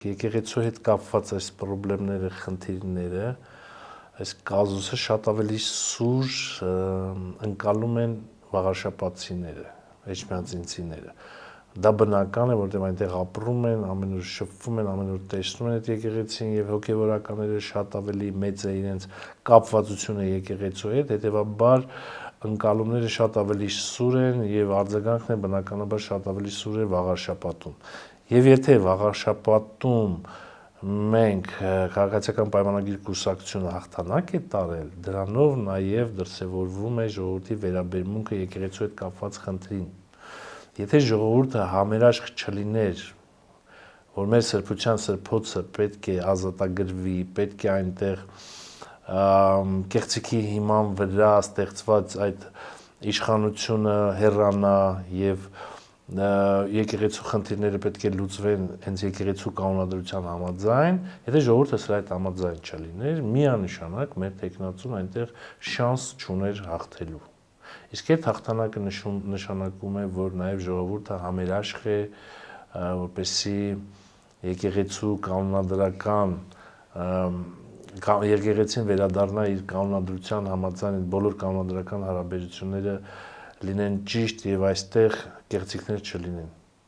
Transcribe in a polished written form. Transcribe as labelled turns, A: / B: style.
A: Եկեղեցու հետ կապված այս խնդիրները, խնդիրները, այս կազուսը շատ ավելի սուր ընկալում են վաղարշապատցիները, էջմիածինցիները։ Դա բնական է, որտեղ այնտեղ ապրում են, ամեն օր շփվում են, ամեն օր տեսնում են այդ եկեղեցին եւ հոգեվորականները շատ ավելի մեծ է իրենց կապվածությունը եկեղեցու հետ, հետեւաբար ընկալումները շատ ավելի սուր են եւ արձագանքն է բնականաբար շատ ավելի սուր է վաղարշապատում։ Եվ եթե վաղարշապատում մենք քաղաքացիական պայմանագիր կուսակցությունը հաղթանակ է տարել, դրանով նաեւ դրսեւորվում է ժողովրդի վերաբերմունքը եկեղեցու հետ կապված խնդրին։ Եթե ժողովուրդը համերաշխ չլիներ, որ մեր սրբության սրբոցը պետք է ազատագրվի, պետք է այնտեղ կեղծիքի հիման վրա ստեղծված այդ իշխանությունը հեռանա եւ եկեղեցու խնդիրները պետք է լուծվեն հենց եկեղեցու կանոնադրության համաձայն, եթե ժողովուրդը սրա հետ համաձայն չլիներ, միանշանակ մեր տեխնացուն այնտեղ շանս չուներ հաղթելու։ Իսկ այդ հաղթանակը նշանակում է, որ նաև ժողովուրդը համերաշխ է, որպեսզի եկեղեցու կանոնադրական եկեղեցին վերադառնա իր կանոնադրության համաձայն բոլոր կանոնադրական հարաբերությունները լինեն ճիշտ եւ այստեղ կեղծիքներ չլինեն։